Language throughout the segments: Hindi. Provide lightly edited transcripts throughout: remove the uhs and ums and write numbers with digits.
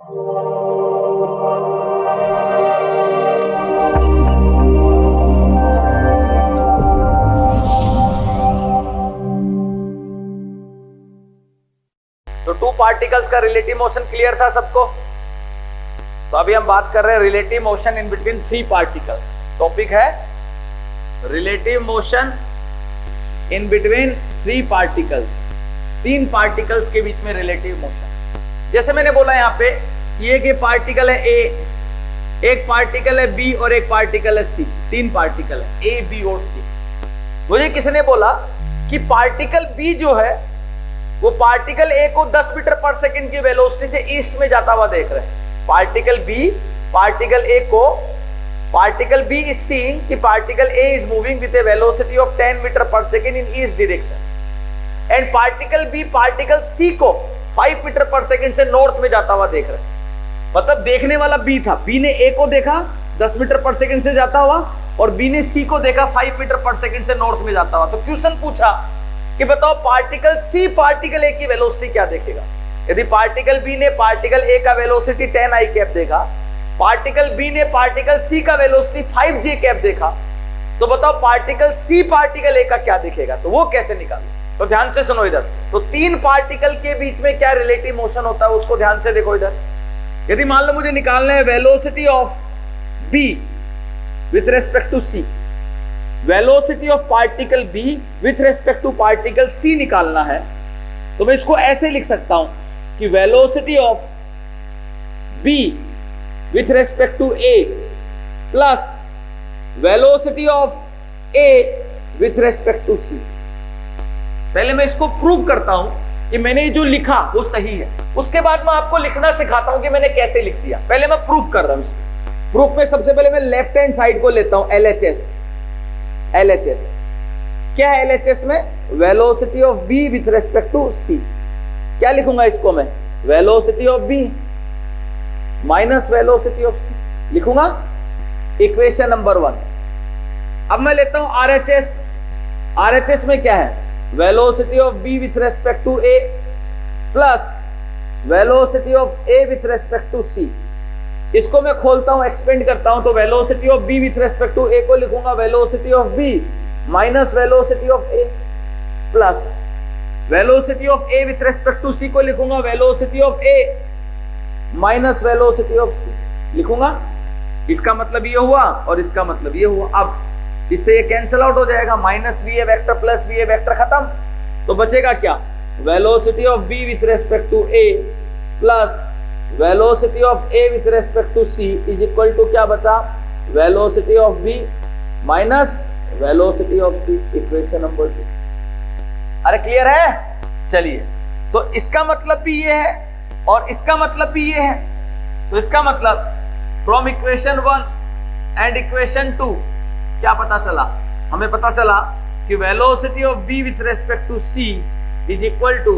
तो टू पार्टिकल्स का रिलेटिव मोशन क्लियर था सबको। तो अभी हम बात कर रहे हैं relative motion in between three particles. Topic है relative motion in between three particles, तीन पार्टिकल्स के बीच में रिलेटिव मोशन। जैसे मैंने बोला यहाँ पे ये कि पार्टिकल है ए, एक पार्टिकल है बी और एक पार्टिकल है सी। तीन पार्टिकल है ए, बी और सी। मुझे किसने बोला कि पार्टिकल बी जो है वो पार्टिकल ए को 10 मीटर पर सेकंड की वेलोसिटी से ईस्ट में जाता हुआ देख रहे हैं। पार्टिकल बी पार्टिकल ए को, पार्टिकल बी इज सीइंग कि particle A is moving with a velocity of 10 metre per second in east direction and particle B particle C को 5 मीटर पर सेकंड से नॉर्थ में जाता हुआ देख रहे हैं। मतलब देखने वाला बी था, बी ने ए को देखा 10 मीटर पर सेकंड से जाता हुआ और बी ने सी को देखा 5 मीटर पर सेकंड से नॉर्थ में जाता हुआ। तो क्वेश्चन पूछा कि बताओ पार्टिकल सी पार्टिकल ए की वेलोसिटी क्या देखेगा। यदि पार्टिकल बी ने पार्टिकल ए का वेलोसिटी 10 आई कैप देखा, पार्टिकल बी ने पार्टिकल सी का वेलोसिटी 5 जे कैप देखा, तो बताओ पार्टिकल सी पार्टिकल ए का क्या दिखेगा। तो वो कैसे निकालो, तो ध्यान से सुनो इधर। तो तीन पार्टिकल के बीच में क्या रिलेटिव मोशन होता है उसको ध्यान से देखो इधर। यदि मान लो मुझे निकालना है velocity of B with respect to C, velocity of particle B with respect to particle C निकालना है, तो मैं इसको ऐसे लिख सकता हूं कि velocity of B with respect to A plus velocity of A with respect to C. पहले मैं इसको प्रूव करता हूं कि मैंने जो लिखा वो सही है, उसके बाद मैं आपको लिखना सिखाता हूं कि मैंने कैसे लिख दिया। पहले मैं प्रूफ कर रहा हूं। प्रूफ में सबसे पहले मैं लेफ्ट हैंड साइड को लेता हूं, LHS। LHS क्या है? LHS में velocity of B with respect to C. क्या लिखूंगा इसको मैं? Velocity of B minus velocity of C लिखूंगा, इक्वेशन नंबर 1। अब मैं लेता हूं RHS। RHS में क्या है? Velocity of B with respect to A plus velocity of A with respect to C. इसको मैं खोलता हूं, एक्सपेंड करता हूं, तो velocity of B with respect to A को लिखूंगा velocity of B minus velocity of A plus velocity of A with respect to C को लिखूंगा velocity of A minus velocity of C लिखूंगा। इसका मतलब ये हुआ और इसका मतलब ये हुआ। अब इससे ये कैंसिल आउट हो जाएगा, minus V A vector plus V A vector खत्म। तो बचेगा क्या? Velocity of B with respect to A plus velocity of A with respect to C is equal to क्या बचा? Velocity of B minus velocity of C, equation number 2। अरे क्लियर है? चलिए, तो इसका मतलब भी ये है और इसका मतलब भी ये है। तो इसका मतलब फ्रॉम इक्वेशन 1 एंड इक्वेशन 2 क्या पता चला? हमें पता चला कि velocity of B with respect to C is equal to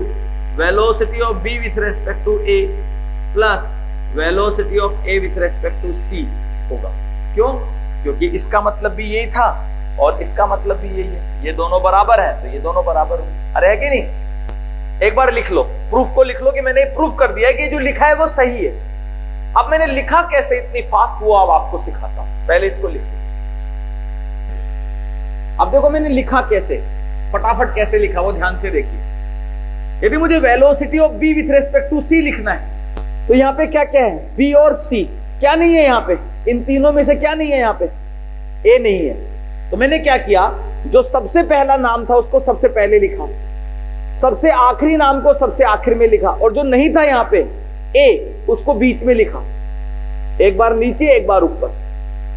velocity of B with respect to A plus velocity of A with respect to C होगा। क्यों? क्योंकि इसका मतलब भी यही था और इसका मतलब भी यही है। ये दोनों बराबर है तो ये दोनों बराबर होंगे। अरे है कि नहीं? एक बार लिख लो, प्रूफ को लिख लो कि मैंने प्रूफ कर दिया कि जो लिखा है वो सही है। अब मैंने लिखा कैसे इतनी फास्ट, वो अब आपको सिखाता हूं। पहले इसको लिख लो। अब देखो मैंने लिखा कैसे, फटाफट कैसे लिखा वो ध्यान से देखिए। यदि मुझे velocity of B with respect to C लिखना है तो यहाँ पे क्या क्या है? बी और सी। क्या नहीं है यहाँ पे? इन तीनों में से क्या नहीं है यहाँ पे? ए नहीं है। तो मैंने क्या किया, जो सबसे पहला नाम था उसको सबसे पहले लिखा, सबसे आखिरी नाम को सबसे आखिर में लिखा, और जो नहीं था यहाँ पे ए उसको बीच में लिखा। एक बार नीचे एक बार ऊपर,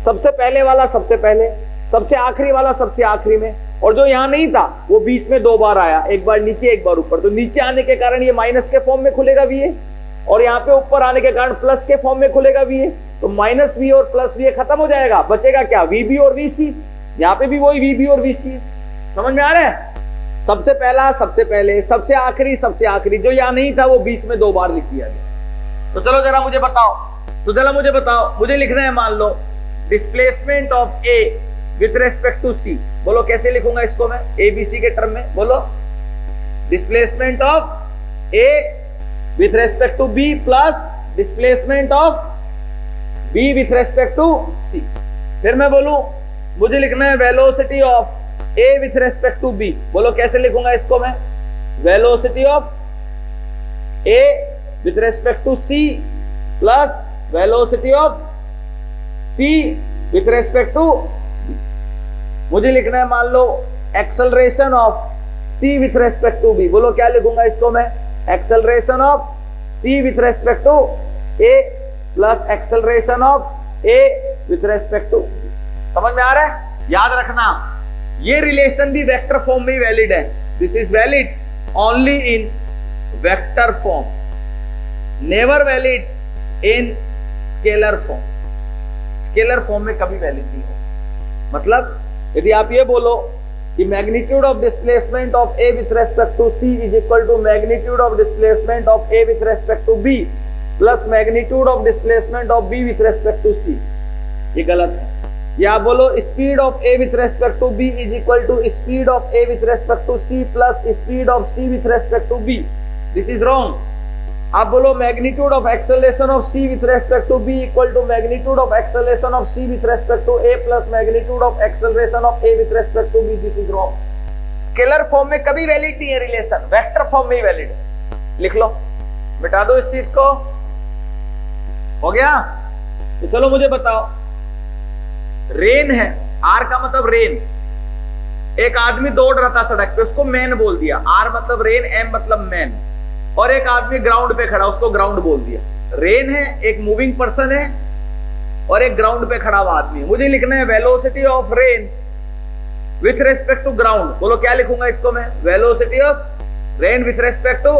सबसे पहले वाला सबसे पहले, सबसे आखिरी वाला सबसे आखिरी में, और जो यहाँ नहीं था वो बीच में 2 बार आया, एक बार नीचे एक बार ऊपर। तो नीचे आने के कारण ये माइनस के फॉर्म में खुलेगा वीए, और यहाँ पे ऊपर आने के कारण प्लस के फॉर्म में खुलेगा वीए। तो माइनस वी और प्लस वी खत्म हो जाएगा, बचेगा क्या? वीबी और वीसी। यहाँ पे भी वही वीबी और वीसी है। समझ में आ रहा है? सबसे पहला सबसे पहले, सबसे आखिरी सबसे आखिरी। जो यहाँ नहीं था वो बीच में 2 बार लिख दिया गया। तो चलो जरा मुझे बताओ, मुझे लिखना है, मान लो displacement of A with respect to C. बोलो कैसे लिखूंगा इसको मैं एबीसी के टर्म में? बोलो displacement of A with respect to B plus displacement of B with respect to C. फिर मैं बोलूं मुझे लिखना है velocity of A with respect to B. बोलो कैसे लिखूंगा इसको मैं? Velocity of A with respect to C plus velocity of C with respect to B. मुझे लिखना है मान लो acceleration of C with respect to B. बोलो क्या लिखूंगा इसको मैं? Acceleration of C with respect to A plus acceleration of A with respect to B. समझ में आ रहा है? याद रखना ये रिलेशन भी वेक्टर फॉर्म में वैलिड है। This is valid only in vector form, never valid in scalar form. Scalar form में कभी वैलिड नहीं हो। मतलब यदि आप ये बोलो कि magnitude of displacement of A with respect to C is equal to magnitude of displacement of A with respect to B plus magnitude of displacement of B with respect to C, ये गलत है। या बोलो speed of A with respect to B is equal to speed of A with respect to C plus speed of C with respect to B, this is wrong. आप बोलो magnitude of acceleration of C with respect to B equal to magnitude of acceleration of C with respect to A plus magnitude of acceleration of A with respect to B, this is wrong. Scalar form में कभी वैलिड नहीं है रिलेशन, वेक्टर फॉर्म में ही वैलिड है। लिख लो, मिटा दो इस चीज को। हो गया? तो चलो मुझे बताओ, रेन है, आर का मतलब रेन। एक आदमी दौड़ रहा था सड़क पे, उसको मैन बोल दिया। आर मतलब रेन, एम मतलब मैन। और एक आदमी ग्राउंड पे खड़ा, उसको ग्राउंड बोल दिया। रेन है, एक मूविंग पर्सन है और एक ग्राउंड पे खड़ा हुआ आदमी। मुझे लिखना है velocity of rain with respect to ground. बोलो क्या लिखूंगा इसको मैं? Velocity of rain with respect to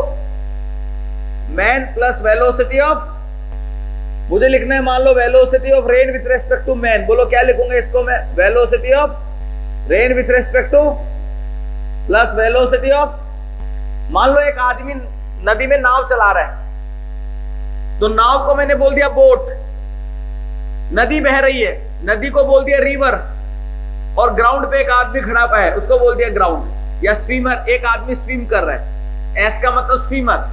man plus velocity of, मुझे लिखना है मान लो velocity of rain with respect to man. बोलो क्या लिखूंगा इसको मैं? Velocity of rain with respect to plus velocity of, मान लो एक आदमी नदी में नाव चला रहा है, तो नाव को मैंने बोल दिया बोट। नदी बह रही है, नदी को बोल दिया रिवर। और ग्राउंड पे एक आदमी खड़ा है, उसको बोल दिया ग्राउंड। या स्विमर, एक आदमी स्विम कर रहा है, एस का मतलब स्विमर,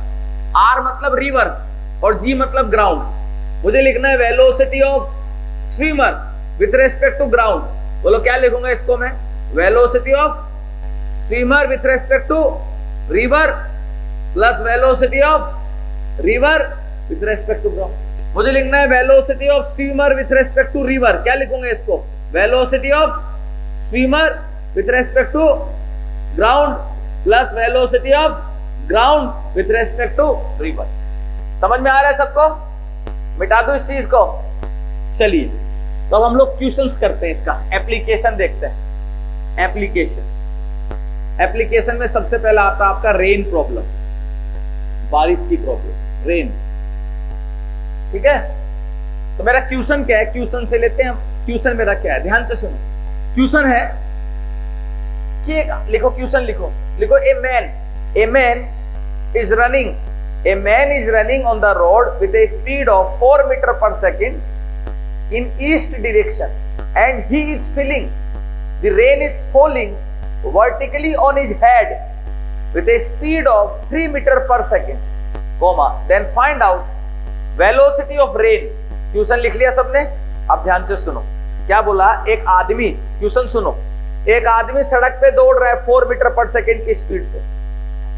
आर मतलब रिवर और जी मतलब ग्राउंड। मुझे लिखना है velocity of swimmer with respect to ground. बोलो क्या लिखूंगा इसको मैं? Velocity of swimmer with respect to river plus velocity of river with respect to ground. मुझे लिखना है velocity of swimmer with respect to river. क्या लिखूंगा इसको? Velocity of swimmer with respect to ground plus velocity of ground with respect to river. समझ में आ रहा है सबको? मिटा दो इस चीज को। चलिए तो अब हम लोग क्वेश्चंस करते हैं, इसका एप्लीकेशन देखते हैं। एप्लीकेशन में सबसे पहला आता है आपका रेन प्रॉब्लम, बारिश की प्रॉब्लम, रेन। ठीक है, तो मेरा क्वेश्चन क्या है? क्वेश्चन से लेते हैं हम। क्वेश्चन मेरा क्या है, ध्यान से सुनो। क्वेश्चन है कि लिखो, क्वेश्चन लिखो, लिखो a man is running A man is running on the road with a speed of 4 meters per second in east direction and he is feeling the rain is falling vertically on his head with a speed of 3 meters per second, comma, then find out velocity of rain। Question लिख लिया सबने? अब ध्यान से सुनो क्या बोला। एक आदमी, क्वेश्चन सुनो, एक आदमी सड़क पे दौड़ रहा है 4 मीटर पर सेकेंड की स्पीड से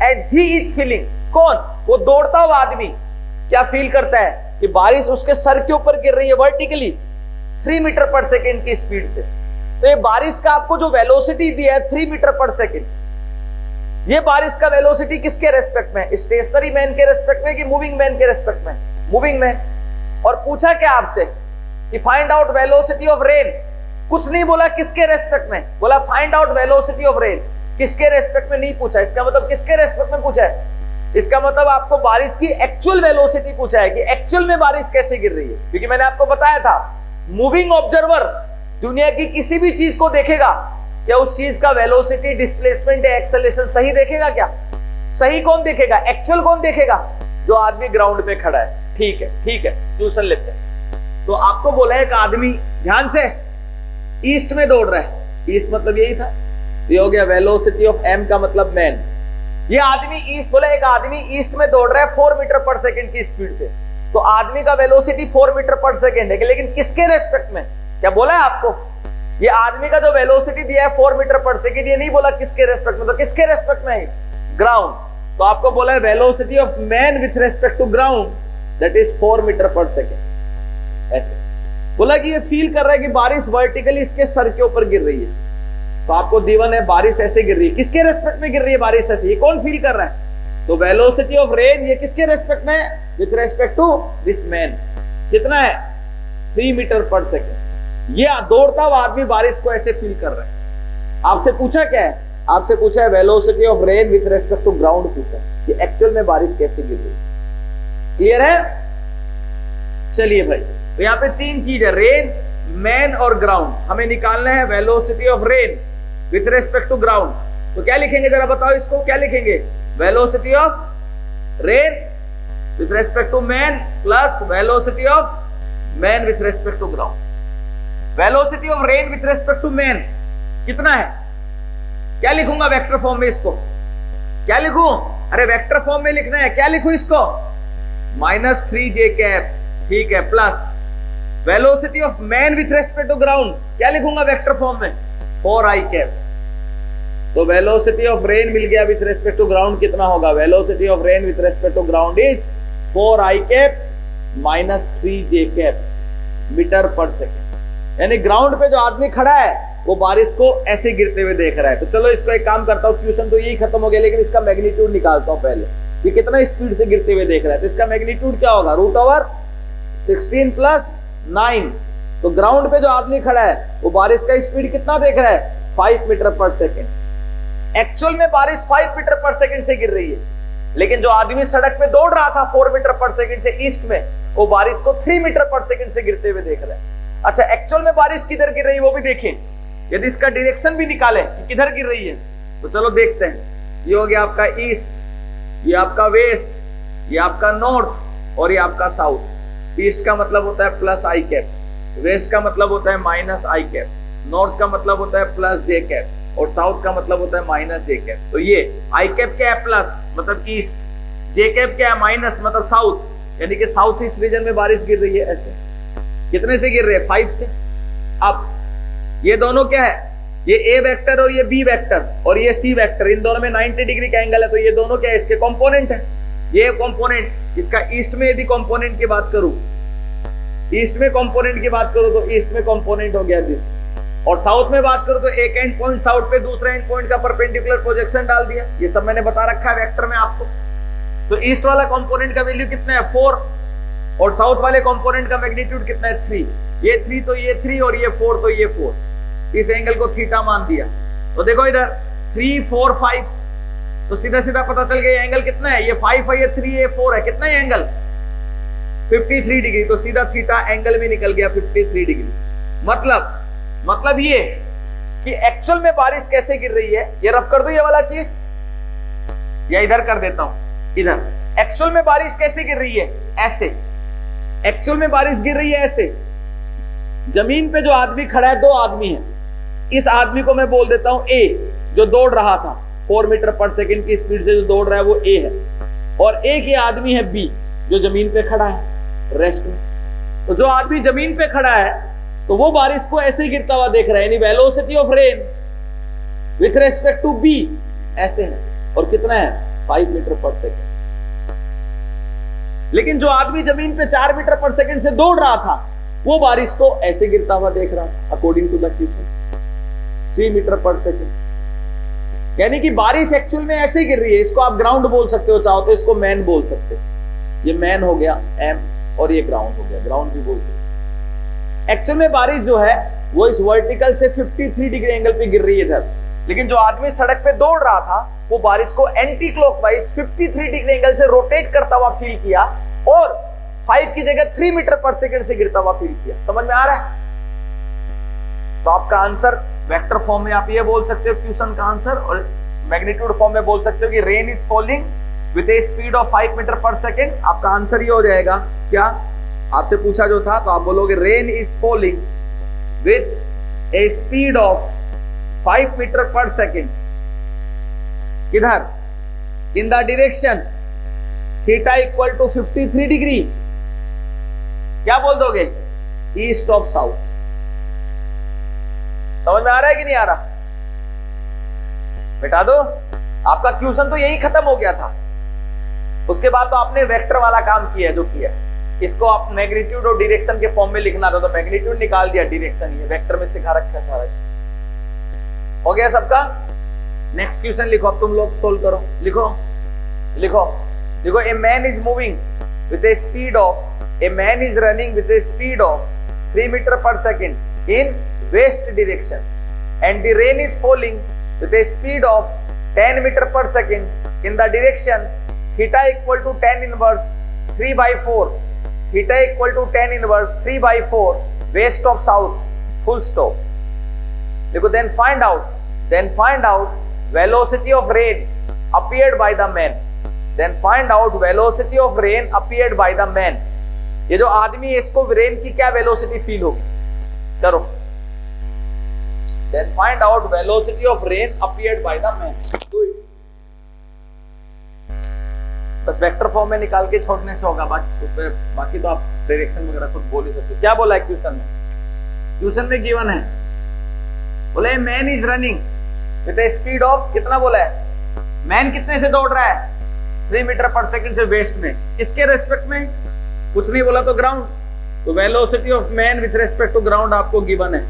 एंड ही इज फीलिंग, कौन? वो दौड़ता हुआ आदमी क्या फील करता है कि बारिश उसके सर के ऊपर गिर रही है वर्टिकली 3 मीटर पर सेकेंड की स्पीड से। तो ये बारिश का आपको जो वेलोसिटी दिया है 3 मीटर पर सेकेंड, ये बारिश का वेलोसिटी किसके रेस्पेक्ट में? स्टेशनरी मैन के रेस्पेक्ट में कि मूविंग मैन के रेस्पेक्ट में? Moving man. और पूछा क्या आपसे कि find out velocity of rain. कुछ नहीं बोला किसके रेस्पेक्ट में, बोला find out velocity of rain. किसके रेस्पेक्ट में नहीं पूछा, इसका मतलब किसके रेस्पेक्ट में पूछा है? इसका मतलब आपको बारिश की एक्चुअल वेलोसिटी पूछा है कि एक्चुअल में बारिश कैसे गिर रही है। क्योंकि मैंने आपको बताया था मूविंग ऑब्जर्वर दुनिया की किसी भी चीज को देखेगा, क्या उस चीज का वेलोसिटी, डिस्प्लेसमेंट या एक्सेलरेशन सही देखेगा? क्या सही कौन देखेगा? एक्चुअल कौन देखेगा? जो आदमी ग्राउंड पे खड़ा है। ठीक है, ठीक है, ट्यूशन लेते हैं। तो आपको बोला एक आदमी, ध्यान से, ईस्ट में दौड़ रहा है। ईस्ट मतलब यही था, ये हो गया वेलोसिटी ऑफ एम का मतलब मैन। ये आदमी ईस्ट, बोला एक आदमी ईस्ट में दौड़ रहा है 4 मीटर पर सेकेंड की स्पीड से। तो आदमी का वेलोसिटी 4 मीटर पर सेकेंड है, लेकिन किसके रेस्पेक्ट में? क्या बोला है आपको? ये आदमी का जो वेलोसिटी दिया है 4 मीटर पर सेकेंड, ये नहीं बोला किसके रेस्पेक्ट में, तो किसके रेस्पेक्ट में है? ग्राउंड। तो आपको बोला है velocity of man with respect to ground that is 4 metre per second. ऐसे बोला कि ये फील कर रहा है कि बारिश वर्टिकली इसके सर के ऊपर गिर रही है। तो आपको दीवन है, बारिश ऐसे गिर रही है, किसके रेस्पेक्ट में गिर रही है बारिश ऐसे, ये कौन फील कर रहा है? तो वेलोसिटी ऑफ रेन ये किसके रेस्पेक्ट में? With respect to this man. कितना है? 3 मीटर पर सेकेंड। ये दौड़ता हुआ आदमी बारिश को ऐसे फील कर रहा है। आपसे पूछा क्या है? आपसे पूछा है velocity of rain with respect to ground, पूछा कि एक्चुअल में बारिश कैसे गिर रही है। क्लियर है? चलिए भाई, तो यहाँ पे 3 चीज है, रेन, मैन और ग्राउंड। हमें निकालना है velocity of rain with respect to ground. तो क्या लिखेंगे जरा बताओ इसको, क्या लिखेंगे? Velocity of rain with respect to man plus velocity of man with respect to ground. Velocity of rain with respect to man कितना है? क्या लिखूंगा वेक्टर फॉर्म में इसको? क्या लिखूं? अरे वेक्टर फॉर्म में लिखना है, क्या लिखूं इसको? -3j कैप, ठीक है, plus velocity of man with respect to ground क्या लिखूंगा वेक्टर फॉर्म में? 4i cap. तो वेलोसिटी ऑफ रेन मिल गया विथ रेस्पेक्ट टू ग्राउंड, कितना होगा? Velocity of rain with respect to ground is 4i cap -3j cap metre per second. यानी ग्राउंड पे जो आदमी खड़ा है वो बारिश को ऐसे गिरते हुए देख रहा है। तो चलो इसको एक काम करता हूं, क्वेश्चन तो यही खत्म हो गया, लेकिन इसका मैग्नीट्यूड निकालता हूं पहले कि कितना स्पीड से गिरते हुए देख रहा है। तो इसका मैग्नीट्यूड क्या होगा? √16 + 9। तो ग्राउंड पे जो आदमी खड़ा है वो बारिश का स्पीड कितना देख रहा है? 5 मीटर पर सेकेंड। एक्चुअल में बारिश 5 मीटर पर सेकेंड से गिर रही है, लेकिन जो आदमी सड़क पे दौड़ रहा था 4 मीटर पर सेकेंड से ईस्ट में, वो बारिश को 3 मीटर पर सेकेंड से गिरते हुए देख रहा है। अच्छा, एक्चुअल में बारिश किधर गिर रही है वो भी देखें, यदि इसका डायरेक्शन भी निकाले कि किधर गिर रही है। तो चलो देखते हैं। ये हो गया आपका ईस्ट, ये आपका वेस्ट, ये आपका नॉर्थ और ये आपका साउथ। ईस्ट का मतलब होता है +i कैप, वेस्ट का मतलब होता है -i कैप, नॉर्थ का मतलब होता है +j कैप और साउथ का मतलब होता है -j कैप। तो ये i कैप क्या है? प्लस मतलब ईस्ट, j कैप क्या है? माइनस मतलब साउथ, यानी कि साउथ ईस्ट रीजन में बारिश गिर रही है। ऐसे कितने से गिर रही है? 5 से। अब ये दोनों क्या है? ये a वेक्टर और ये b वेक्टर और ये c वेक्टर, इन दोनों में 90 डिग्री का एंगल है। तो ये दोनों क्या है? इसके कंपोनेंट है। ये कंपोनेंट, इसका ईस्ट में यदि कंपोनेंट की बात करूं, ईस्ट में कंपोनेंट की बात करूं तो ईस्ट में कंपोनेंट हो गया दिस, और साउथ में बात करूं तो एक एंड पॉइंट साउथ पे दूसरे एंड पॉइंट का परपेंडिकुलर प्रोजेक्शन डाल दिया। ये सब मैंने बता रखा है वेक्टर में आपको। तो ईस्ट वाला कंपोनेंट का वैल्यू कितना है? 4, और साउथ वाले कंपोनेंट का मैग्नीट्यूड कितना है? 3। ये 3 तो ये 3 और ये 4 तो ये 4। इस एंगल को थीटा मान दिया। तो देखो इधर 3, 4, 5, तो सीधा सीधा पता चल गया एंगल कितना है? ये 5 है, ये 3, ये 4 है। कितना है एंगल? 53 डिग्री। तो सीधा थीटा एंगल में निकल गया 53 डिग्री। मतलब ये कि एक्चुअल में बारिश कैसे गिर रही है, ये रफ कर दो ये वाला चीज, या इधर कर देता हूं। इधर एक्चुअल में बारिश कैसे गिर रही है? ऐसे। एक्चुअल में बारिश गिर रही है ऐसे। जमीन पे जो आदमी खड़ा है, 2 आदमी है। इस आदमी को मैं बोल देता हूं ए, जो दौड़ रहा था 4 मीटर पर सेकेंड की स्पीड से जो दौड़ रहा है वो ए है, और एक ये आदमी है बी जो जमीन पे खड़ा है रेस्ट में। तो जो आदमी जमीन पे खड़ा है तो वो बारिश को ऐसे ही गिरता हुआ देख रहा है, यानी velocity of rain with respect to B ऐसे है, और कितना है? 5 मीटर पर सेकेंड। लेकिन जो आदमी जमीन पे 4 मीटर पर सेकेंड से दौड़ रहा था वो बारिश को ऐसे गिरता हुआ देख रहा था, according to the question 3 metre per second. यानी कि बारिश एक्चुअल में ऐसे गिर रही है। इसको आप ग्राउंड बोल सकते हो, चाहो तो इसको मैन बोल सकते हो। ये मैन हो गया एम, और ये ग्राउंड हो गया, ग्राउंड भी बोल सकते हो। एक्चुअल में बारिश जो है वो इस वर्टिकल से 53 डिग्री एंगल पे गिर रही है इधर, लेकिन जो आदमी सड़क पे दौड़ रहा था वो बारिश को एंटी क्लॉकवाइज 53 डिग्री एंगल से रोटेट करता हुआ फील किया, और 5 की जगह 3 मीटर पर सेकेंड से गिरता हुआ फील किया। समझ में आ रहा है? तो आपका आंसर वेक्टर फॉर्म में आप ये बोल सकते हो क्वेश्चन का आंसर, और मैग्नीट्यूड फॉर्म में बोल सकते हो कि rain is falling with a speed of 5 metre per second. आपका आंसर ये हो जाएगा क्या? आपसे पूछा जो था तो आप बोलोगे rain is falling with a speed of 5 metre per second. किधर? In the direction theta equal to 53 degree क्या बोल दोगे? East of south. समझ में आ रहा है कि नहीं आ रहा? मिटा दो। आपका क्वेश्चन तो यही खत्म हो गया था। उसके बाद तो आपने वेक्टर वाला काम किया जो किया। इसको आप मैग्नीट्यूड और डायरेक्शन के फॉर्म में लिखना था, तो मैग्नीट्यूड निकाल दिया, डायरेक्शन ये वेक्टर में सिखा रखा है सारा चीज। हो गया सबका? नेक्स्ट क्वेश्चन लिखो, अब तुम लोग सोल्व करो। लिखो लिखो लिखो। A man is moving with a speed of, a man is running with a speed of 3 metre per second in west direction and the rain is falling with a speed of 10 meter per second in the direction theta equal to tan inverse 3 by 4, theta equal to tan inverse 3 by 4 west of south, full stop. देखो, then find out velocity of rain appeared by the man, then find out velocity of rain appeared by the man. ये जो आदमी है इसको रेन की क्या वेलोसिटी फील होगी? करो। Then find out velocity of rain appeared by the man. Do it. बस वेक्टर फॉर्म में निकाल के छोड़ने से होगा, बाकी तो आप डायरेक्शन वगैरह खुद बोल ही सकते हो। क्या बोला है क्वेश्चन में? क्वेश्चन में गिवन है, बोले man is running with a speed of, कितना बोला है? मैन कितने से दौड़ रहा है? 3 मीटर पर सेकंड से वेस्ट में। किसके रेस्पेक्ट में? कुछ नहीं बोला तो ग्राउंड। तो velocity of man with respect to ground आपको गिवन है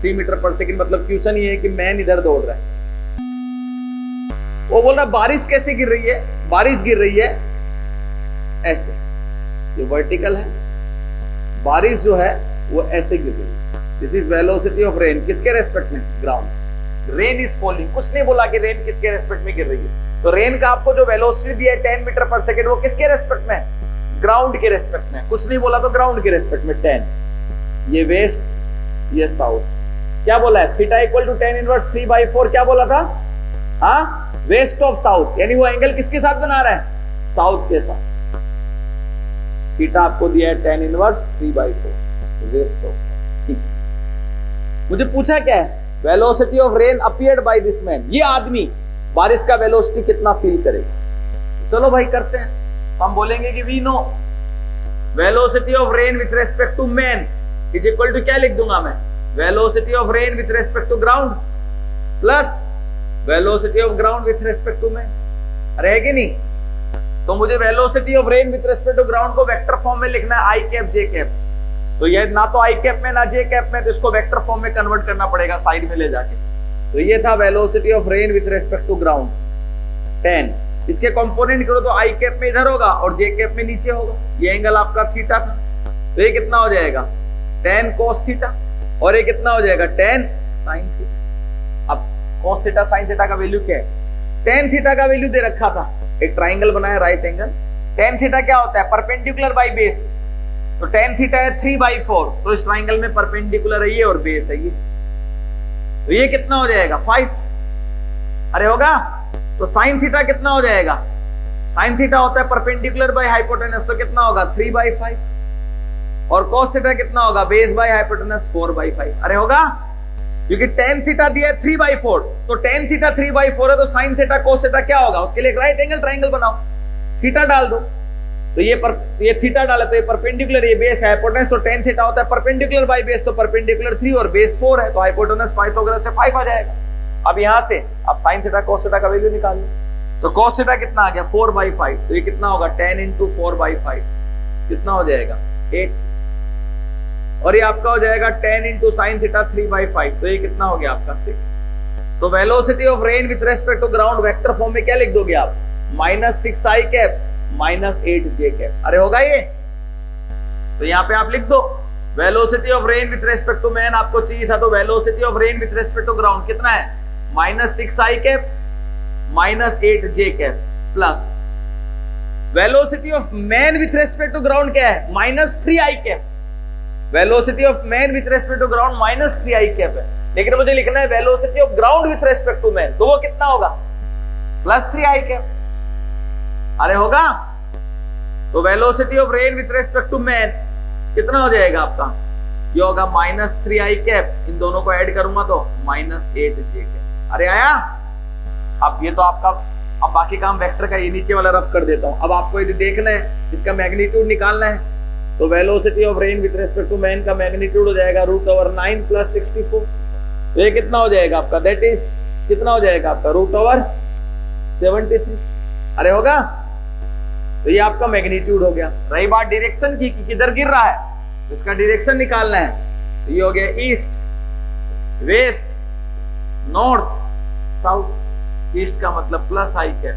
3 मीटर पर सेकंड। मतलब क्वेश्चन ये है कि मैन इधर दौड़ रहा है। वो बोल रहा बारिश कैसे गिर रही है? बारिश गिर रही है ऐसे, ये वर्टिकल है, बारिश जो है वो ऐसे गिर रही है। This is velocity of rain, किसके रेस्पेक्ट में? ग्राउंड। रेन इज फॉलिंग, कुछ नहीं बोला कि रेन किसके रेस्पेक्ट में गिर रही है। तो रेन का आपको जो वेलोसिटी दिया है 10 मीटर पर सेकंड, वो किसके रेस्पेक्ट में? ग्राउंड के रेस्पेक्ट में। कुछ नहीं बोला तो ग्राउंड के रेस्पेक्ट में 10। ये वेस्ट, ये साउथ। क्या बोला है? Theta equal to tan inverse 3 by 4। क्या बोला था? हाँ, वेस्ट ऑफ साउथ, यानी वो एंगल किसके साथ बना रहा है? साउथ के साथ। थीटा आपको दिया है tan inverse 3 by 4, west of south. ठीक। मुझे पूछा क्या है? Velocity of rain appeared by this man. ये आदमी बारिश का वेलोसिटी कितना फील करेगा? चलो भाई करते हैं। हम बोलेंगे कि we know velocity of rain with respect to man is equal to, क्या लिख दूंगा मैं? Velocity of rain with respect to ground plus velocity of ground with respect to man. अरे है कि नहीं? तो मुझे velocity of rain with respect to ground को वेक्टर फॉर्म में लिखना है, आई कैप जे कैप। तो ये ना तो आई कैप में ना जे कैप में, तो इसको वेक्टर फॉर्म में कन्वर्ट करना पड़ेगा साइड में ले जाके। तो ये था velocity of rain with respect to ground 10। इसके कंपोनेंट करो तो आई कैप में इधर होगा और जे कैप में नीचे होगा। ये एंगल आपका थीटा था, तो ये कितना हो जाएगा? tan cos थीटा, और ये कितना हो जाएगा? tan sin theta. अब cos थीटा sin थीटा का वैल्यू क्या है? tan थीटा का वैल्यू दे रखा था, एक ट्राइंगल बनाया राइट एंगल। tan थीटा क्या होता है? Perpendicular by base. तो tan थीटा है 3 by 4, तो इस ट्राइंगल में परपेंडिकुलर है ये और बेस है ये। तो ये कितना हो जाएगा? 5। अरे होगा? तो sin थीटा कितना हो जाएगा? sin थीटा होता है परपेंडिकुलर बाय हाइपोटेनस, तो कितना होगा? 3 by 5। और cos थीटा कितना होगा? Base by hypotenuse 4 by 5। अरे होगा? क्योंकि tan थीटा दिया है 3 by 4, तो tan थीटा 3 by 4 है, तो sin थीटा cos थीटा क्या होगा? उसके लिए एक राइट एंगल ट्राइंगल बनाओ, थीटा डाल दो। तो ये थीटा डाला तो ये परपेंडिकुलर, ये बेस है हाइपोटेनस, तो tan थीटा होता है परपेंडिकुलर बाय बेस, तो परपेंडिकुलर 3 और बेस 4 है, तो हाइपोटेनस पाइथागोरस से 5 आ जाएगा। अब यहां से आप sin थीटा cos थीटा का वैल्यू निकाल लो। तो cos थीटा कितना आ गया? 4 by 5। तो ये कितना होगा? 10 into 4 by 5 कितना हो जाएगा? 8। और ये आपका हो जाएगा 10 into sin थीटा 3 by 5, तो ये कितना हो गया आपका? 6। तो velocity of rain with respect to ground vector form में क्या लिख दोगे आप? -6i cap -8j cap. अरे होगा ये? तो यहाँ पे आप लिख दो velocity of rain with respect to man आपको चाहिए था, तो velocity of rain with respect to ground कितना है? -6i cap -8j cap plus velocity of man with respect to ground क्या है? -3i cap. Velocity of man with respect to ground -3i cap है, लेकिन मुझे लिखना है velocity of ground with respect to man, तो वो कितना होगा? +3i cap. अरे होगा? तो velocity of rain with respect to man कितना हो जाएगा आपका? ये होगा -3i कैप, इन दोनों को ऐड करूंगा तो -8j कैप। अरे आया? अब ये तो आपका, अब बाकी काम वेक्टर का ये नीचे वाला रफ कर देता हूं। अब आपको यदि देखना है इसका मैग्नीट्यूड निकालना है, तो velocity of rain with respect to man का मैग्नीट्यूड हो जाएगा √9 + 64। तो ये कितना हो जाएगा आपका, दैट इज कितना हो जाएगा आपका √73। अरे होगा, तो ये आपका मैग्नीट्यूड हो गया। रही बात डायरेक्शन की कि किधर गिर रहा है, तो इसका डायरेक्शन निकालना है। तो ये हो गया east, west, north, south. East का मतलब +i कैप,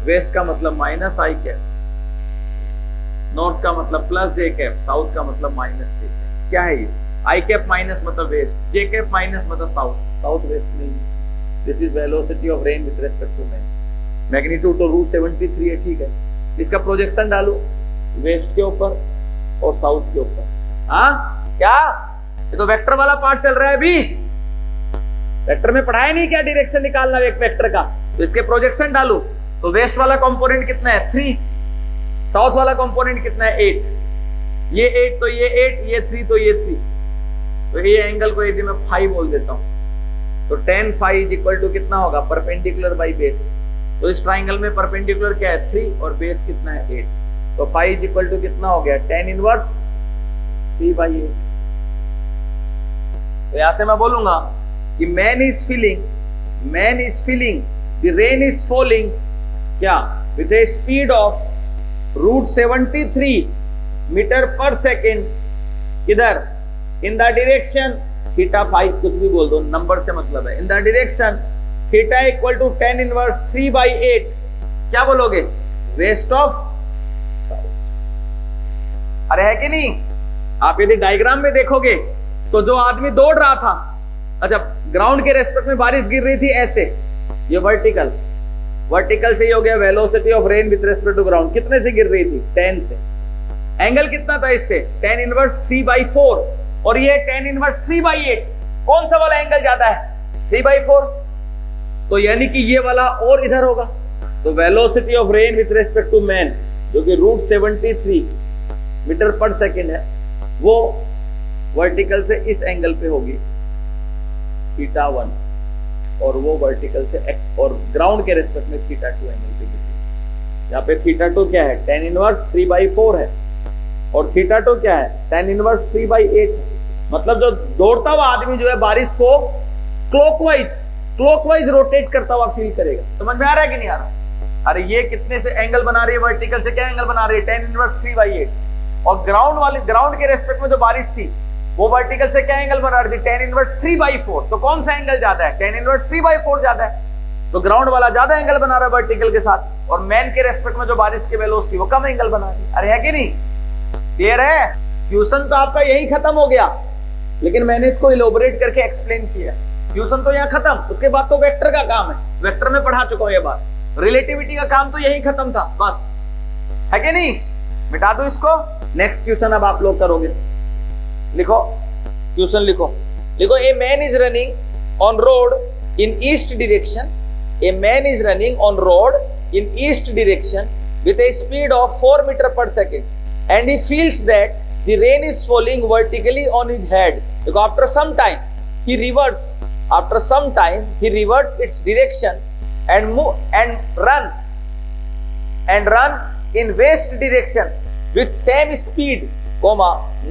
वेस्ट का मतलब -i कैप, नॉर्थ का मतलब +j कैप, साउथ का मतलब -j कैप। क्या है ये, i कैप माइनस मतलब वेस्ट, j कैप माइनस मतलब साउथ, साउथ वेस्ट नहीं। This is velocity of rain with respect to man. Magnitude तो √73 है, ठीक है। इसका प्रोजेक्शन डालो वेस्ट के ऊपर और साउथ के ऊपर। हाँ क्या, ये तो वेक्टर वाला पार्ट चल रहा है अभी। वेक्टर में पढ़ाया नहीं क्या डायरेक्शन निकालना एक वेक्टर का, तो इसके प्रोजेक्शन डालो। तो वेस्ट वाला कंपोनेंट कितना है 3, साउथ वाला कंपोनेंट कितना है 8, ये 8 तो ये 8, ये 3 तो ये 3। तो ये एंगल को यदि मैं फाई बोल देता हूं तो tan phi = कितना होगा, परपेंडिकुलर बाई बेस। तो इस ट्राइंगल में परपेंडिकुलर क्या है 3 और बेस कितना है 8। तो phi = कितना हो गया, tan इनवर्स 3/8। तो यहां से मैं बोलूंगा कि man is feeling the rain is falling क्या, with a speed of √73 metre per second, इधर इन द डायरेक्शन θ कुछ भी बोल दो, नंबर से मतलब है, in the direction θ = tan inverse 3/8। क्या बोलोगे, वेस्ट ऑफ साउथ। अरे है कि नहीं। आप यदि डायग्राम में देखोगे तो जो आदमी दौड़ रहा था, अच्छा ग्राउंड के रेस्पेक्ट में बारिश गिर रही थी ऐसे, ये वर्टिकल से ही हो गया velocity of rain with respect to ground. कितने से गिर रही थी, 10 से। एंगल कितना था इससे, tan इनवर्स 3/4 और ये tan इनवर्स 3/8। कौन सा वाला एंगल ज्यादा है, 3/4। तो यानी कि ये वाला और इधर होगा। तो velocity of rain with respect to man जो कि √73 मीटर पर सेकेंड है, वो वर्टिकल से इस एंगल पे होगी θ1, और वो वर्टिकल से और ग्राउंड के रेस्पेक्ट में θ2 एंगल पे गिरती। यहाँ पे θ2 क्या है, tan इनवर्स 3/4 है, और θ2 क्या है, tan इनवर्स 3/8 है। मतलब जो दौड़ता हुआ आदमी जो है बारिश को क्लॉकवाइज रोटेट करता हुआ फील करेगा। समझ में आ रहा है कि नहीं आ रहा। अरे ये कितने से एंगल बना रही है, वर्टिकल से क्या एंगल बना रही है, tan इनवर्स 3/8। और ग्राउंड के रेस्पेक्ट में जो बारिश थी वो वर्टिकल से क्या एंगल बना रही थी, tan इनवर्स 3/4। तो कौन सा एंगल ज्यादा है, tan इनवर्स 3/4 ज्यादा है। तो ग्राउंड वाला ज्यादा एंगल बना रहा है वर्टिकल के साथ, और मैन के रेस्पेक्ट में जो बारिश की वेलोसिटी वो कम एंगल बना रही है। अरे है कि नहीं, क्लियर है। ट्यूशन तो आपका यही खत्म हो गया, लेकिन मैंने इसको इलोबरेट करके एक्सप्लेन किया। ट्यूशन तो यहाँ खत्म, उसके बाद तो वेक्टर का काम है, वेक्टर में पढ़ा चुका हूं ये बात। रिलेटिविटी का काम तो यही खत्म था बस, है कि नहीं। मिटा दो इसको। नेक्स्ट क्वेश्चन अब आप लोग करोगे। लिखो क्वेश्चन, लिखो a man is running on road in east direction, a man is running on road in east direction with a speed of 4 metre per second and he feels that the rain is falling vertically on his head. Because after some time he reverses its direction and run in west direction with same speed,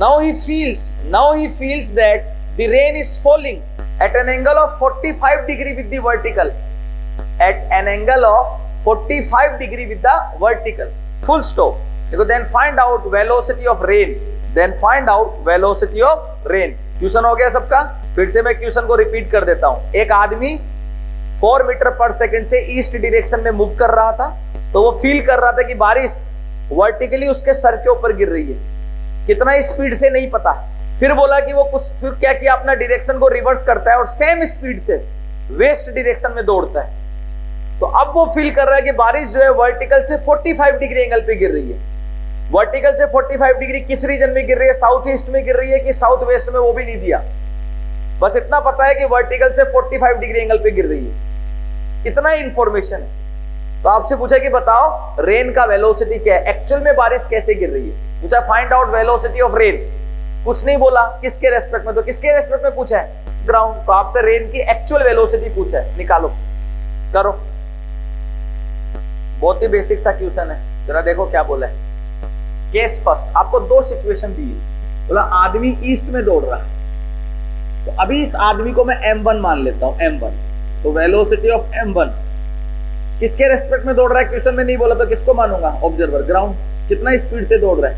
now he feels that the rain is falling at an angle of 45 degree with the vertical, full stop. Then find out velocity of rain. Tuition हो गया सबका। फिर से मैं क्वेश्चन को रिपीट कर देता हूं। एक आदमी 4 मीटर पर सेकंड से ईस्ट डायरेक्शन में मूव कर रहा था, तो वो फील कर रहा था कि बारिश वर्टिकली उसके सर के ऊपर गिर रही है। कितना स्पीड से नहीं पता। फिर बोला कि वो फिर क्या किया, अपना डायरेक्शन को रिवर्स करता है और सेम स्पीड से वेस्ट डायरेक्शन में दौड़ता है। तो अब वो फील कर रहा है कि बारिश जो है वर्टिकल से 45 डिग्री एंगल पे गिर रही है। वर्टिकल से 45 डिग्री किस रीजन में गिर रही है, साउथ ईस्ट में गिर रही है कि साउथ वेस्ट में, वो भी नहीं दिया। बस इतना पता है कि वर्टिकल से 45 डिग्री एंगल पे गिर रही है। इतना इंफॉर्मेशन है। तो आपसे पूछा कि बताओ रेन का वेलोसिटी क्या है, एक्चुअल में बारिश कैसे गिर रही है। पूछा find out velocity of rain, कुछ नहीं बोला किसके रेस्पेक्ट में। तो किसके रेस्पेक्ट में पूछा है, ग्राउंड। तो आपसे रेन की एक्चुअल वेलोसिटी पूछा है, निकालो, करो। बहुत ही बेसिक सा क्वेश्चन है, जरा देखो क्या बोला है। केस फर्स्ट, आपको दो सिचुएशन दी है, बोला आदमी ईस्ट में दौड़ रहा है, तो अभी इस आदमी को मैं m1 मान लेता हूं, m1, तो वेलोसिटी ऑफ m1 किसके रेस्पेक्ट में दौड़ रहा है, क्वेश्चन में नहीं बोला तो किसको मानूंगा, ऑब्जर्वर, ग्राउंड। कितना स्पीड से दौड़ रहा है,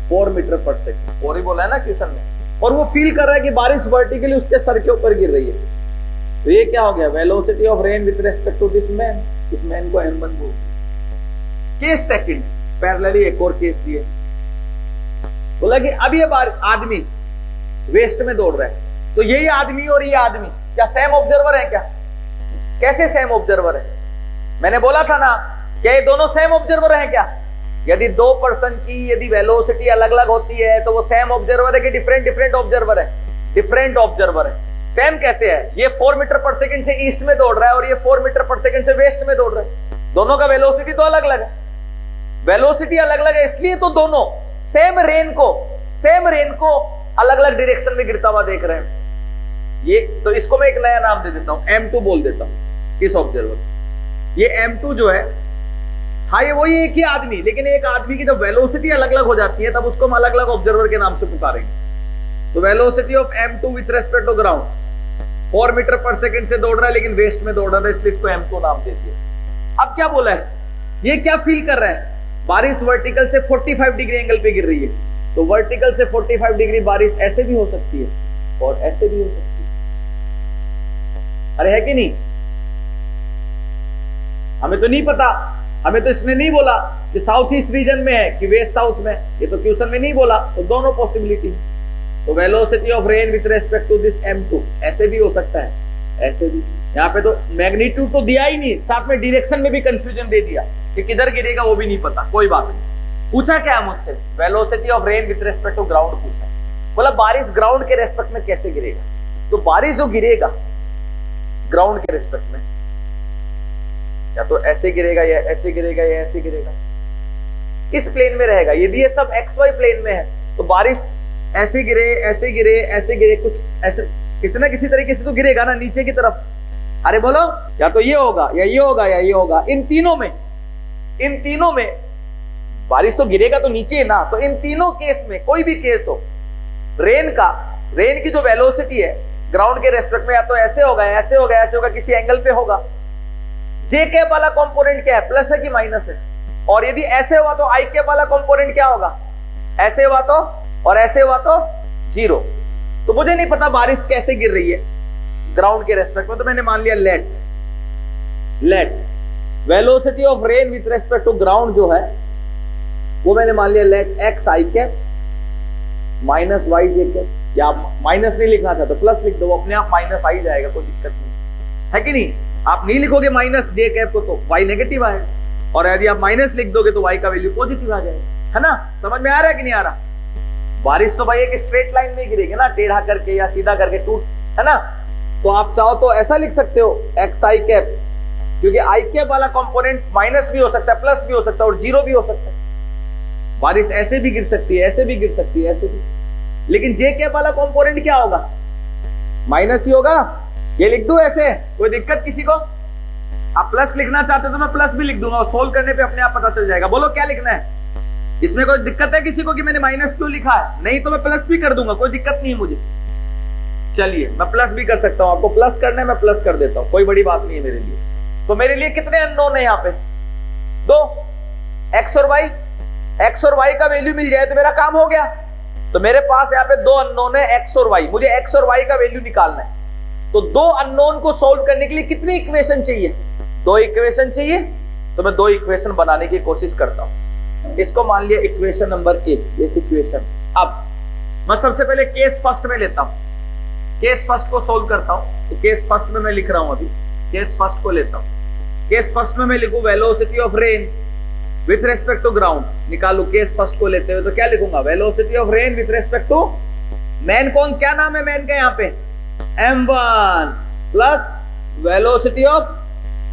4 मीटर पर सेकंड, 4 ही बोला है ना क्वेश्चन में, और वो फील कर रहा है कि बारिश वर्टिकली उसके सर के ऊपर गिर रही है, तो ये क्या हो गया, velocity of rain with respect to this man, इस मैन को m1 बोल। केस सेकंड, पैरेलली एक और केस दिए, बोला कि अब ये आदमी वेस्ट में दौड़ रहा है, तो यही आदमी और ये आदमी क्या सेम ऑब्जर्वर है क्या, कैसे सेम ऑब्जर्वर है, मैंने बोला था ना क्या ये दोनों सेम ऑब्जर्वर हैं क्या, यदि दो पर्सन की यदि वेलोसिटी अलग अलग होती है तो वो सेम ऑब्जर्वर है कि डिफरेंट ऑब्जर्वर है, डिफरेंट ऑब्जर्वर है। सेम कैसे है, ये 4 मीटर पर सेकंड से ईस्ट में दौड़ रहा है और ये 4 मीटर पर सेकंड से वेस्ट में दौड़ रहा है, दोनों का वेलोसिटी तो अलग अलग है, वेलोसिटी अलग अलग है, इसलिए तो दोनों सेम रेन को अलग अलग डायरेक्शन में गिरता हुआ देख रहे हैं। ये तो इसको मैं एक नया नाम दे देता हूं, m2 बोल देता हूं इस ऑब्जर्वर। ये m2 जो है, हाँ ये वही एक ही आदमी, लेकिन एक आदमी की जब वेलोसिटी अलग अलग हो जाती है तब उसको हम अलग अलग ऑब्जर्वर के नाम से पुकारेंगे। तो velocity of m2 with respect to ground 4 metre per second से दौड़ रहा है लेकिन वेस्ट में दौड़ रहा है, इसलिए इसको m2 नाम दे दिया। अब क्या बोला है, ये क्या फील कर रहा है, बारिश वर्टिकल से 45 डिग्री एंगल पे गिर रही है, तो वर्टिकल से 45 डिग्री बारिश ऐसे भी हो सकती है और ऐसे भी हो सकती है, अरे है कि नहीं, हमें तो नहीं पता, हमें तो इसने नहीं बोला कि साउथ ईस्ट रीजन में है कि वेस्ट साउथ में, ये तो क्वेश्चन में नहीं बोला, तो दोनों पॉसिबिलिटी। तो velocity of rain with respect to this m2 ऐसे भी हो सकता है, ऐसे भी, यहाँ पे तो मैग्नीट्यूड तो दिया ही नहीं, साथ में डायरेक्शन में भी कंफ्यूजन दे दिया कि किधर गिरेगा वो भी नहीं पता, कोई बात नहीं। पूछा क्या मुझसे, velocity of rain with respect to ground पूछा, बोला बारिश ग्राउंड के रेस्पेक्ट में कैसे गिरेगा, तो बारिश जो गिरेगा ग्राउंड के रेस्पेक्ट में या तो ऐसे गिरेगा या ऐसे गिरेगा या ऐसे गिरेगा, किस प्लेन में रहेगा, यदि ये सब XY प्लेन में है तो बारिश ऐसे गिरे ऐसे गिरे ऐसे गिरे, कुछ ऐसे किसी ना किसी तरीके से तो गिरेगा ना नीचे की तरफ, अरे बोलो या तो ये होगा या ये होगा या ये होगा, इन तीनों में बारिश तो गिरेगा तो नीचे ना, तो इन तीनों केस में कोई भी केस हो, रेन की जो वेलोसिटी है ग्राउंड के रेस्पेक्ट में या तो ऐसे होगा ऐसे होगा ऐसे होगा, किसी एंगल पे होगा। जे कैप वाला कंपोनेंट क्या है, प्लस है कि माइनस है, और यदि ऐसे हुआ तो आई कैप वाला कंपोनेंट क्या होगा, ऐसे हुआ तो, और ऐसे हुआ तो 0। तो मुझे नहीं पता बारिश कैसे गिर रही है ग्राउंड के रेस्पेक्ट में, तो मैंने मान लिया let velocity of rain with respect to ground जो है वो मैंने मान लिया let x i cap minus y j cap, या माइनस नहीं लिखना चाहते तो प्लस लिख दो, अपने आप माइनस आ ही जाएगा, कोई दिक्कत नहीं है कि नहीं। आप नहीं लिखोगे माइनस जे कैप को तो y नेगेटिव आएगा, और यदि आप माइनस लिख दोगे तो y का वैल्यू पॉजिटिव आ जाएगा, है ना, समझ में आ रहा है कि नहीं आ रहा। बारिश तो भाई एक स्ट्रेट लाइन में गिरेगी ना, टेढ़ा करके या सीधा करके टूट, है ना, तो आप चाहो तो ऐसा लिख सकते हो x आई कैप, क्योंकि आई कैप वाला कंपोनेंट माइनस भी हो सकता है, प्लस भी हो सकता है और 0 भी हो सकता है। बारिश ऐसे भी गिर सकती है, ऐसे भी गिर सकती है, ऐसे भी, लेकिन जे कैप वाला कंपोनेंट क्या होगा, माइनस ही होगा। ये लिख दूं ऐसे, कोई दिक्कत किसी को, आप प्लस लिखना चाहते हो तो मैं प्लस भी लिख दूंगा, और सोल्व करने पे अपने आप पता चल जाएगा। बोलो क्या लिखना है, इसमें कोई दिक्कत है किसी को कि मैंने माइनस क्यों लिखा है, नहीं तो मैं प्लस भी कर दूंगा, कोई दिक्कत नहीं है मुझे। चलिए मैं प्लस भी कर सकता हूं, आपको प्लस करना है मैं प्लस कर देता हूं, कोई बड़ी बात नहीं है मेरे लिए। तो मेरे लिए कितने अननोन है यहाँ पे, 2, x और y का वैल्यू मिल जाए तो मेरा काम हो गया। तो मेरे पास यहाँ पे 2 अननोन है x और y, मुझे x और y का वैल्यू निकालना है। तो 2 अननोन को सॉल्व करने के लिए कितनी इक्वेशन चाहिए, 2 इक्वेशन चाहिए, तो मैं 2 इक्वेशन बनाने की कोशिश करता हूं। इसको मान लिया इक्वेशन नंबर 1, ये इक्वेशन। अब मैं सबसे पहले केस फर्स्ट में लेता हूं, केस फर्स्ट को सोल्व करता हूं। तो केस फर्स्ट में मैं लिख रहा हूं, अभी केस फर्स्ट को लेता हूं। केस फर्स्ट में मैं लिखूं velocity of rain with respect to ground, निकालू केस फर्स्ट को लेते हुए तो क्या लिखूंगा, velocity of rain with respect to man, कौन क्या नाम है मैन का यहाँ पे, m1 plus velocity of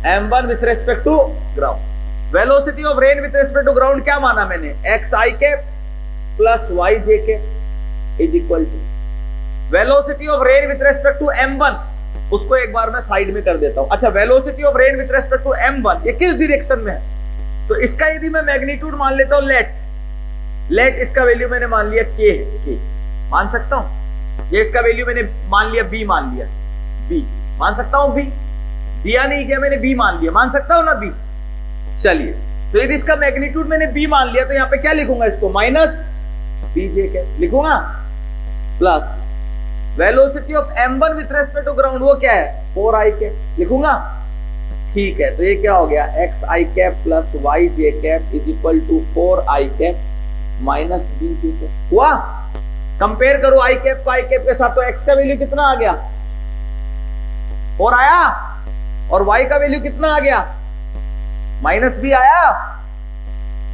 m1 with respect to ground. Velocity of rain with respect to ground क्या माना मैंने, x i cap plus y j cap is equal to velocity of rain with respect to m1, उसको एक बार मैं साइड में कर देता हूं। अच्छा, velocity of rain with respect to m1 ये किस डायरेक्शन में है, तो इसका यदि मैं मैग्नीट्यूड मान लेता हूं लेट, लेट इसका वैल्यू मैंने मान लिया k है, k मान सकता हूं। ये इसका वैल्यू मैंने मान लिया b, मान लिया b, मान सकता हूं b, दिया नहीं क्या मैंने b मान लिया, मान सकता हूं ना b। चलिए, तो यदि इसका मैग्नीट्यूड मैंने b मान लिया तो यहां पे क्या लिखूंगा, इसको माइनस bj कैप लिखूंगा, plus velocity of m1 with respect to ground वो क्या है 4i कैप लिखूंगा। ठीक है, तो ये क्या हो गया xi cap plus yj cap is equal to 4i cap minus bj cap. हुआ? कंपेयर करो i कैप को i कैप के साथ, तो x का वैल्यू कितना आ गया 4 आया, और y का वैल्यू कितना आ गया माइनस b आया।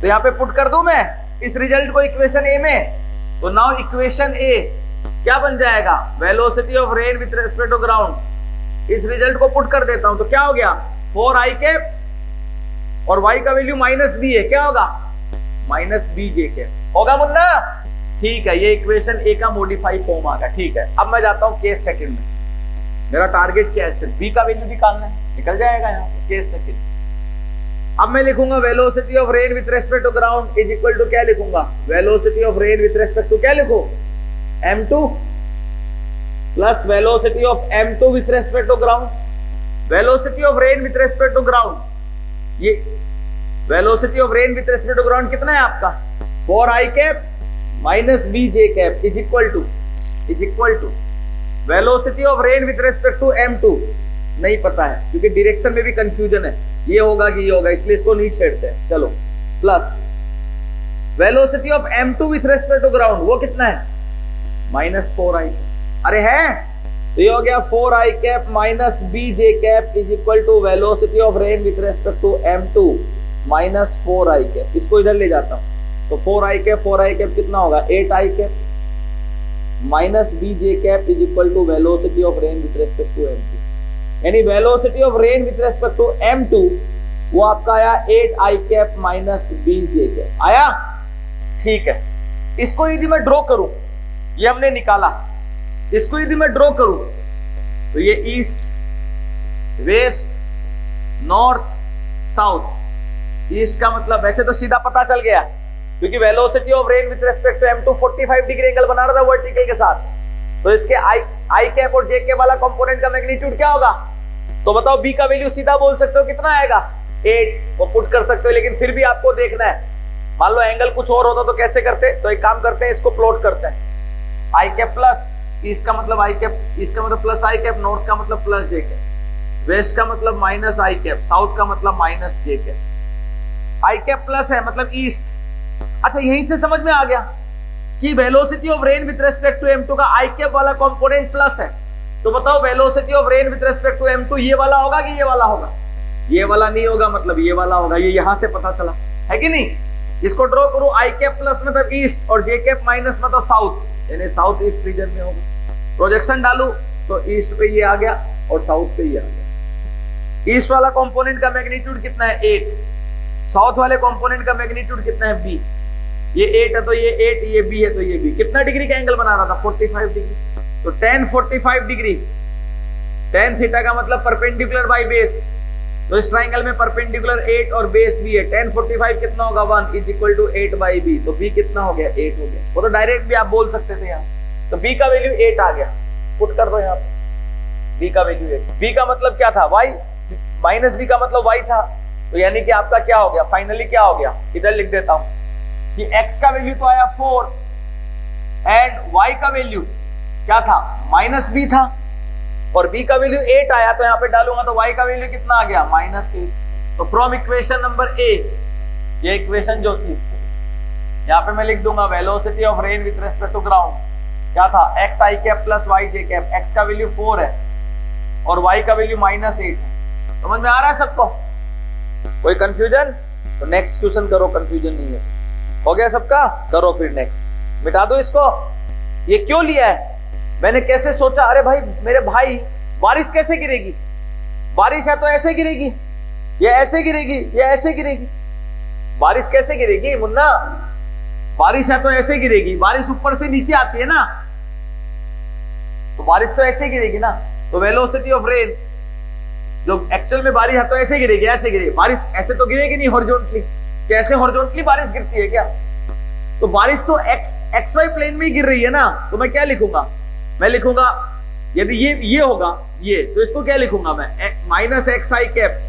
तो यहां पे पुट कर दूं मैं इस रिजल्ट को इक्वेशन ए में, तो नाउ इक्वेशन ए क्या बन जाएगा, velocity of rain with respect to ground. इस रिजल्ट को पुट कर देता हूं तो क्या हो गया 4i कैप और y का वैल्यू माइनस b है, क्या होगा माइनस bj कैप होगा मुन्ना। ठीक है, ये इक्वेशन ए का मॉडिफाई फॉर्म आ गया। ठीक है, अब मैं जाता हूं केस सेकंड में। मेरा टारगेट क्या है, सिर्फ b का वैल्यू निकालना है, निकल जाएगा यहां से केस सेकंड। अब मैं लिखूंगा velocity of rain with respect to ground is equal to क्या लिखूंगा, velocity of rain with respect to क्या लिखूं m2 plus velocity of m2 with respect to ground. Velocity of rain with respect to ground, ये velocity of rain with respect to ground कितना है आपका 4i cap minus bj cap is equal to velocity of rain with respect to m2 नहीं पता है क्योंकि डायरेक्शन में भी कंफ्यूजन है, ये होगा कि ये होगा, इसलिए इसको नहीं छेड़ते हैं। चलो, plus velocity of m2 with respect to ground वो कितना है माइनस 4i। अरे है, तो ये हो गया 4i cap minus bj cap is equal to velocity of rain with respect to m2 minus 4i cap. इसको इधर ले जाता हूं तो 4i कैप कितना होगा 8i cap minus bj cap is equal to velocity of rain with respect to m2, यानी velocity of rain with respect to m2 वो आपका आया 8i cap minus bj cap आया। ठीक है, इसको यदि मैं ड्रॉ करूं, ये हमने निकाला, इसको यदि मैं ड्रॉ करूं तो ये east west north south, east का मतलब वैसे तो सीधा पता चल गया क्योंकि velocity of rain with respect to m2 45 degree angle बना रहा था वर्टिकल के साथ, तो इसके आई कैप और जे कैप वाला कंपोनेंट का मैग्नीट्यूड क्या होगा। तो बताओ b का वैल्यू सीधा बोल सकते हो कितना आएगा 8, वो पुट कर सकते हो, लेकिन फिर भी आपको देखना है, मान लो एंगल कुछ और होता तो कैसे करते, तो एक काम करते हैं, इसको प्लॉट करते हैं, आई कैप प्लस ईस्ट का मतलब आई कैप, ईस्ट का मतलब प्लस आई कैप, नॉर्थ का मतलब प्लस जे कैप, वेस्ट का मतलब माइनस आई कैप, साउथ का मतलब माइनस जे कैप। आई कैप प्लस है मतलब ईस्ट। अच्छा, यहीं से समझ में आ गया कि velocity of rain with respect to m2 का आई कैप वाला कंपोनेंट प्लस है, तो बताओ velocity of rain with respect to m2 ये वाला होगा कि ये वाला होगा, ये वाला नहीं होगा, मतलब ये वाला होगा, ये यहां से पता चला है कि नहीं। इसको ड्रॉ करो, आई कैप प्लस मतलब ईस्ट और जे कैप माइनस मतलब साउथ, यानी साउथ ईस्ट रीजन में होगा। प्रोजेक्शन डालू तो ईस्ट पे ये आ गया और साउथ पे ये आ गया। ईस्ट वाला कंपोनेंट का मैग्नीट्यूड कितना है 8, साउथ वाले कंपोनेंट का मैग्नीट्यूड कितना है b, ये 8 है तो ये 8, ये b है तो ये b। कितना डिग्री का एंगल बना रहा था 45 डिग्री, तो tan 45 डिग्री, tan थीटा का मतलब परपेंडिकुलर बाय बेस, तो इस ट्राइंगल में परपेंडिकुलर 8 और बेस b है, tan 45 कितना होगा 1 is equal to 8 by b, तो b कितना हो गया 8 हो गया। वो तो डायरेक्ट भी आप बोल सकते थे यहाँ, तो b का वैल्यू 8 आ गया, पुट कर दो यहाँ पे b का वैल्यू 8। b का मतलब क्या था y, माइनस b का मतलब y था, तो यानी कि आपका क्या हो गया फाइनली क्या हो गया, इधर लिख देता हूं कि x का वैल्यू तो आया 4 एंड y का वैल्यू क्या था माइनस b था, और b का वैल्यू 8 आया, तो यहाँ पे डालूंगा तो y का वैल्यू कितना आ गया -8। तो फ्रॉम इक्वेशन नंबर a, ये इक्वेशन जो थी यहाँ पे मैं लिख दूंगा velocity of rain with respect to ground क्या था x i cap plus y j cap, x का वैल्यू 4 है और y का वैल्यू -8 है। समझ में आ रहा है सबको, कोई कंफ्यूजन? तो नेक्स्ट क्वेश्चन करो, कंफ्यूजन नहीं है, हो गया सबका, करो फिर नेक्स्ट, मिटा दो इसको। ये क्यों लिया है मैंने, कैसे सोचा, अरे भाई मेरे भाई बारिश कैसे गिरेगी, बारिश है तो ऐसे गिरेगी, ये ऐसे गिरेगी, ये ऐसे गिरेगी, बारिश कैसे गिरेगी मुन्ना, बारिश है तो ऐसे गिरेगी, बारिश ऊपर से नीचे आती है ना, तो बारिश तो ऐसे गिरेगी ना, तो वेलोसिटी ऑफ रेन जो एक्चुअल में बारिश है तो ऐसे गिरेगी, ऐसे गिरेगी, बारिश ऐसे तो गिरेगी नहीं हॉरिजॉन्टली, कैसे हॉरिजॉन्टली बारिश गिरती है क्या, तो बारिश तो एक्स वाई प्लेन में ही गिर रही है ना, तो मैं क्या लिखूंगा, मैं लिखूंगा यदि ये होगा ये, तो इसको क्या लिखूंगा मैं, minus x i cap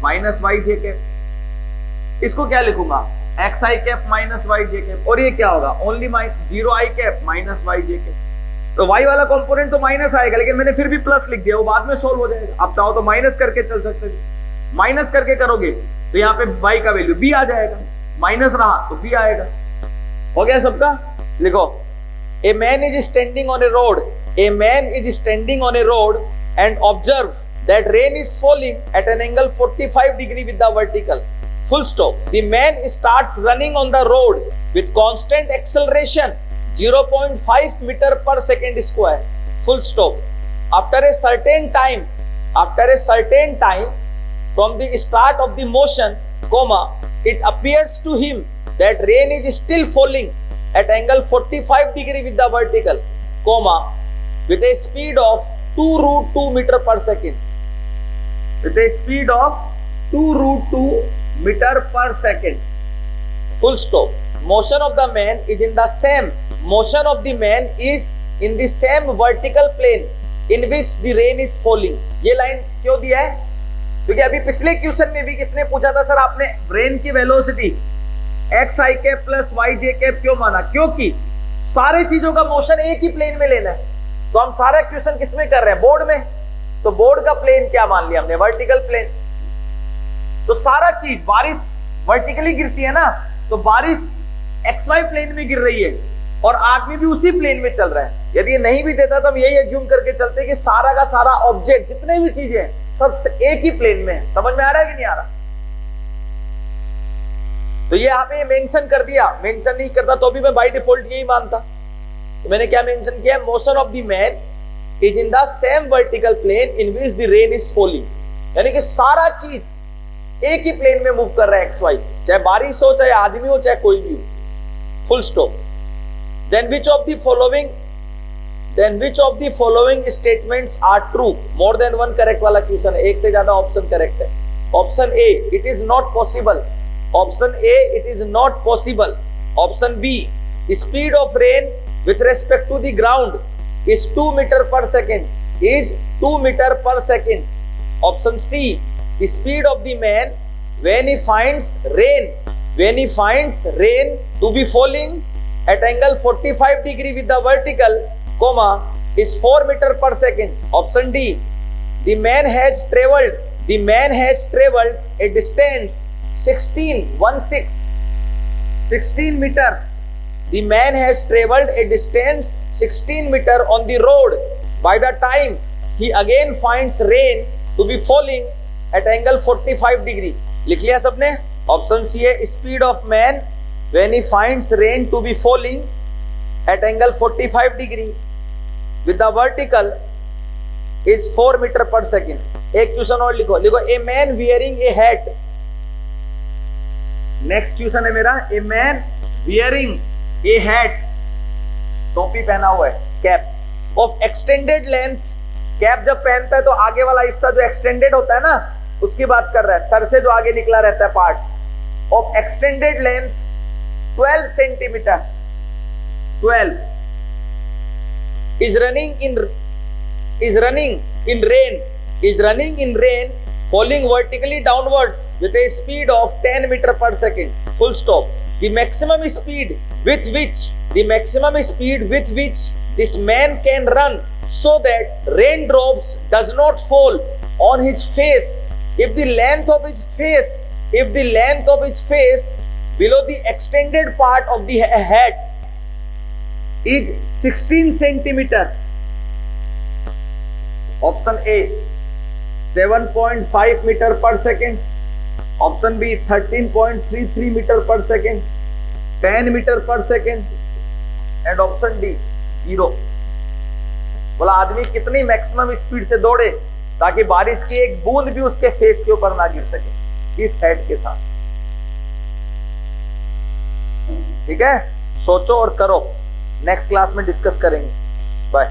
minus Y j cap. इसको क्या लिखूंगा, x i cap minus Y j cap. और ये क्या होगा, ओनली जीरो आई cap minus Y j cap. तो वाई वाला कंपोनेंट तो माइनस आएगा, लेकिन मैंने फिर भी प्लस लिख दिया, वो बाद में सोल्व हो जाएगा। आप चाहो तो माइनस करके चल सकते हो, माइनस करके करोगे तो यहाँ पे वाई का वैल्यू बी आ जाएगा, माइनस रहा तो बी आएगा। हो गया सबका, लिखो a man is standing on A road, A man is standing on A road and observe that rain is falling eight an angle 45 degree with the vertical, full stop. The man starts running on the road with constant acceleration 0.5 meter per second square, full stop. After a certain time from the start of the motion, comma, it appears to him that rain is still falling at angle 45 degree with the vertical, comma, with a speed of 2 root 2 meter per second, with a speed of 2 root 2 meter per second, full stop. Motion of the man is in the same vertical plane in which the rain is falling. ये लाइन क्यों दिया है, क्योंकि अभी पिछले क्वेश्चन में भी किसने पूछा था, सर आपने रेन की velocity x i cap plus y j cap क्यों माना, क्योंकि सारे चीजों का मोशन एक ही प्लेन में लेना है। तो हम सारा क्वेश्चन किसमें कर रहे हैं, बोर्ड में। तो बोर्ड का प्लेन क्या मान लिया हमने, वर्टिकल प्लेन। तो सारा चीज, बारिश वर्टिकली गिरती है ना, तो बारिश एक्स वाई प्लेन में गिर रही है और आदमी भी उसी प्लेन में चल रहा है। यदि ये नहीं भी देता तो हम यही एज्यूम करके चलते कि सारा का सारा ऑब्जेक्ट, जितने भी चीजें हैं, सब एक ही प्लेन में है। समझ में आ रहा है कि नहीं आ रहा। तो ये यहाँ पे मेंशन कर दिया, मेंशन नहीं करता तो भी मैं बाय डिफॉल्ट यही मानता। तो मैंने क्या मेंशन किया, motion of the man is in the same vertical plane in which the rain is falling, यानी कि सारा चीज एक ही प्लेन में मूव कर रहा है एक्स वाई, चाहे बारिश हो, चाहे आदमी हो, चाहे कोई भी हो, full stop. Then which of the following statements are true, more than one correct वाला क्वेश्चन है, एक से ज्यादा ऑप्शन करेक्ट है। Option A, it is not possible. Option A, it is not possible. Option B, speed of rain with respect to the ground is 2 metre per second, option C, speed of the man when he finds rain to be falling at angle 45 degree with the vertical, comma, is 4 meter per second. Option D, the man has traveled a distance 16 meter. The man has traveled a distance 16 meter on the road by the time he again finds rain to be falling at angle 45 degree. लिख लिया सबने। ऑप्शन सी है, speed of man when he finds rain to be falling at angle 45 degree with the vertical is 4 metre per second. एक क्वेश्चन और लिखो, a man wearing a hat. Next question है मेरा, a man wearing a hat, टोपी पहना हुआ है, cap of extended length. Cap जब पहनता है तो आगे वाला हिस्सा जो एक्सटेंडेड होता है ना, उसकी बात कर रहा है, सर से जो आगे निकला रहता है part, of extended length 12 centimetre, 12, is running in rain falling vertically downwards with a speed of 10 meter per second, full stop. The maximum speed with which this man can run so that raindrops does not fall on his face if the length of his face below the extended part of the hat is 16 centimeter. Option A, 7.5 meter per second. Option B, 13.33 meter per second, 10 meter per second, and option D, 0. बोला आदमी कितनी मैक्सिमम स्पीड से दौड़े ताकि बारिश की एक बूंद भी उसके फेस के ऊपर ना गिर सके इस हेड के साथ। ठीक है, सोचो और करो, नेक्स्ट क्लास में डिस्कस करेंगे। बाय।